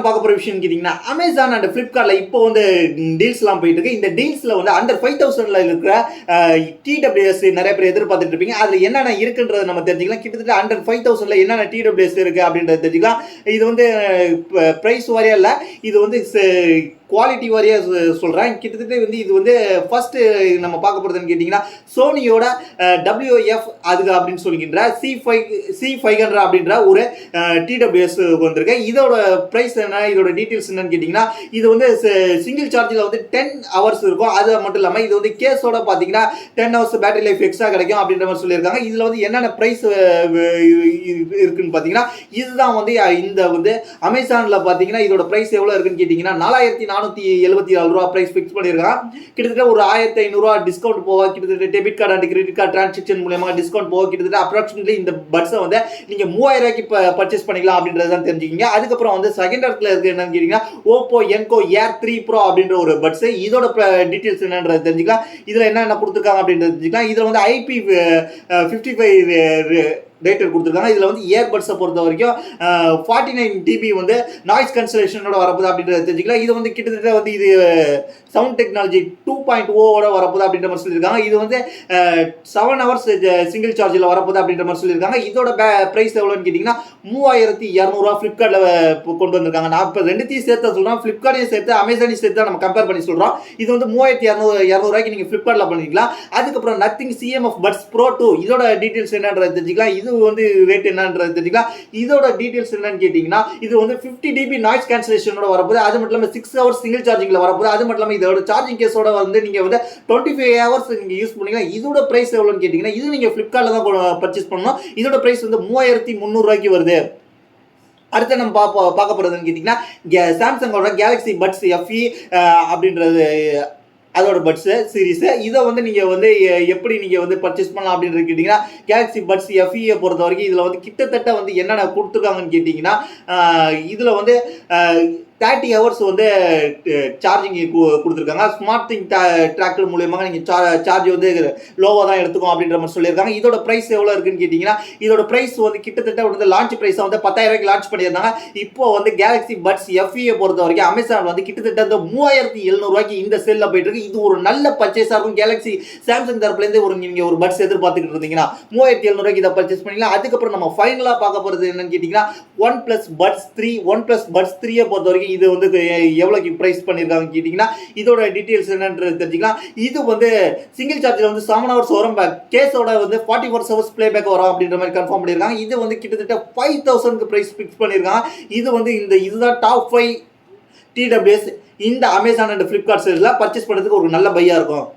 பார்க்க போகிற விஷயம் கேட்டிங்கன்னா அமேசான் அண்ட் ஃப்ளிப்கார்ட்டில் இப்போ வந்து டீல்ஸ்லாம் போயிட்டு இருக்கு. இந்த டீல்ஸில் வந்து அண்டர் 5000 இருக்கிற டிடபிள்யூஎஸ் நிறைய பேர் எதிர்பார்த்துட்டு இருப்பீங்க. அதில் என்னென்ன இருக்குன்றதை நம்ம தெரிஞ்சுக்கலாம். கிட்டத்தட்ட அண்டர் 5000 என்னென்ன டிடபிள்யூஎஸ் இருக்குது அப்படின்றத தெரிஞ்சுக்கலாம். இது வந்து ப்ரைஸ் வாரியாக இல்லை, இது வந்து குவாலிட்டி வாரியாக சொல்கிறேன். கிட்டத்தட்ட வந்து இது வந்து ஃபர்ஸ்ட் நம்ம பார்க்க போகிறதுன்னு கேட்டிங்கன்னா சோனியோட WF அதுக்கு அப்படின்னு சொல்லிக்கின்ற C500 அப்படின்ற ஒரு டிடபிள்யூஎஸ் வந்திருக்கு. இதோட ப்ரைஸ் என்ன, இதோட டீட்டெயில்ஸ் என்னன்னு கேட்டிங்கன்னா இது வந்து சிங்கிள் சார்ஜில் வந்து 10 hours இருக்கும். அது மட்டும் இல்லாமல் இது வந்து கேஸோட பார்த்தீங்கன்னா 10 hours பேட்டரி லைஃப் எக்ஸ்ட்ரா கிடைக்கும் அப்படின்ற மாதிரி சொல்லியிருக்காங்க. இதில் வந்து என்னென்ன ப்ரைஸ் இருக்குன்னு பார்த்தீங்கன்னா இதுதான் வந்து இந்த வந்து அமேசானில் பார்த்தீங்கன்னா இதோட ப்ரைஸ் எவ்வளோ இருக்குன்னு கேட்டிங்கன்னா 4474 ரூபா ப்ரைஸ் ஃபிக்ஸ் பண்ணியிருக்காங்க. கிட்டத்தட்ட ஒரு 1500 டிஸ்கவுண்ட் போக, கிட்டத்தட்ட debit card and credit card transaction மூலமாக டிஸ்கவுண்ட் போக கிட்டத்தட்ட அப்ராக்சிமேட்லி இந்த பட்ஸை வந்து நீங்கள் 3000 ரூபாய்க்கு பர்ச்சேஸ் பண்ணிக்கலாம் அப்படின்றது தான் தெரிஞ்சுக்கிங்க. அதுக்கப்புறம் வந்து செகண்ட் இடத்துல இருக்கு என்னன்னு கேட்டிங்கன்னா ஓப்போ என்கோ ஏர் 3 ப்ரோ அப்படின்ற ஒரு பட்ஸ். இதோட டீட்டெயில்ஸ் என்னன்றது தெரிஞ்சுக்கலாம். இதில் என்னென்ன கொடுத்துருக்காங்க அப்படின்றது தெரிஞ்சுக்கலாம். இதில் வந்து IP55 ரேட்டர் கொடுத்துருக்காங்க. இதில் வந்து இயர்பட்ஸை பொறுத்த வரைக்கும் 49 dB வந்து நாய்ஸ் கேன்சலேஷனோட வரப்போகுது அப்படின்றத தெரிஞ்சுக்கலாம். இது வந்து கிட்டத்தட்ட வந்து இது சவுண்ட் டெக்னாலஜி 2.0 வரப்போகுது அப்படின்ற மாதிரி சொல்லியிருக்காங்க. இது வந்து 7 hours சிங்கிள் சார்ஜில் வரப்போகுது அப்படின்ற மாதிரி சொல்லியிருக்காங்க. இதோட ப்ரைஸ் எவ்வளோன்னு கேட்டிங்கன்னா 3200 ஃப்ளிப்கார்ட்டில் கொண்டு வந்திருக்காங்க. நான் இப்போ ரெண்டுத்தையும் சேர்த்து சொல்கிறோம், ஃப்ளிப்கார்ட்டையும் சேர்த்து அமேசானையும் சேர்த்து நம்ம கம்பேர் பண்ணி சொல்கிறோம். இது வந்து 3200 ரூபாய்க்கு நீங்கள் ஃப்ளிப்கார்ட்டில் பண்ணிக்கலாம். அதுக்கப்புறம் நத்திங் CMF பட்ஸ் ப்ரோ 2 இதோட டீட்டெயில்ஸ் என்னன்றது தெரிஞ்சுக்கலாம். இது வந்து ரேட் என்னன்றது தெரிஞ்சுக்கலாம். இதோட டீட்டெயில்ஸ் என்னன்னு கேட்டிங்கன்னா இது வந்து 50 dB நாய்ஸ் கேன்சலேஷனோட வரப்போகுது. அது மட்டும் இல்லாமல் 6 hours சிங்கிள் சார்ஜிங்கில் வரப்போகுது. அது மட்டும் இல்லாமல் இதோட சார்ஜிங் கேஸோட வந்து நீங்கள் வந்து 25 hours நீங்கள் யூஸ் பண்ணிக்கலாம். இதோட ப்ரைஸ் எவ்வளோன்னு கேட்டிங்கன்னா இது நீங்கள் ஃப்ளிப்கார்ட்டில் தான் பர்ச்சேஸ் பண்ணணும். இதோட ப்ரைஸ் வந்து 3300 ரூபாய்க்கு வருது. அடுத்து நம்ம பார்க்க போகிறதுன்னு கேட்டிங்கன்னா சாம்சங்கோட கேலக்ஸி பட்ஸ் FE அப்படின்றது அதோட பட்ஸு சீரீஸு. இதை வந்து நீங்கள் வந்து எப்படி நீங்கள் வந்து பர்ச்சேஸ் பண்ணலாம் அப்படின்னு கேட்டிங்கன்னா கேலக்ஸி பட்ஸ் FE பொறுத்த வரைக்கும் இதில் வந்து கிட்டத்தட்ட வந்து என்னென்ன கொடுத்துருக்காங்கன்னு கேட்டிங்கன்னா இதில் வந்து 30 hours வந்து சார்ஜிங் கொடுத்துருக்காங்க. ஸ்மார்ட் திங் ட்ராக்கர் மூலியமாக நீங்கள் சார்ஜ் வந்து லோவாக தான் எடுத்துக்கும் அப்படின்ற மாதிரி சொல்லியிருக்காங்க. இதோட ப்ரைஸ் எவ்வளோ இருக்குன்னு கேட்டிங்கன்னா இதோட ப்ரைஸ் வந்து கிட்டத்தட்ட வந்து லான்ச் ப்ரைஸை வந்து 10,000 ரூபாய்க்கு லான்ச் பண்ணியிருந்தாங்க. இப்போ வந்து கேலக்ஸி பட்ஸ் FE பொறுத்த வரைக்கும் அமேசான் வந்து கிட்டத்தட்ட 3700 ரூபாய்க்கு இந்த செல்லில் போயிட்டு இருக்கு. இது ஒரு நல்ல பர்ச்சேஸாக இருக்கும். கேலக்ஸி சாம்சங் தரப்புலேருந்து நீங்கள் ஒரு பட்ஸ் எதிர்பார்த்துக்கிட்டு இருந்தீங்கன்னா 3700 ரூபாய்க்கு இதை பர்ச்சேஸ் பண்ணிக்கலாம். அதுக்கப்புறம் நம்ம ஃபைனலாக பார்க்க போகிறது என்னன்னு கேட்டிங்கன்னா OnePlus Buds 3 பொறுத்த வரைக்கும் இது வந்து எவ்வளோக்கு ப்ரைஸ் பண்ணியிருக்காங்க கேட்டிங்கன்னா இதோட டீட்டெயில்ஸ் என்னன்றது தெரிஞ்சுக்கலாம். இது வந்து சிங்கிள் சார்ஜில் வந்து 7 hours வரும், கேஸோட வந்து 44 hours பிளேபேக் வரும் அப்படின்ற மாதிரி கன்ஃபார்ம் பண்ணியிருக்காங்க. இது வந்து கிட்டத்தட்ட 5000க்கு ப்ரைஸ் ஃபிக்ஸ் பண்ணியிருக்காங்க. இது வந்து இதுதான் டாப் 5 TWS இந்த அமேசான் அண்ட் ஃப்ளிப்கார்ட் சைடில் பர்ச்சேஸ் பண்ணுறதுக்கு ஒரு நல்ல பையாக இருக்கும்.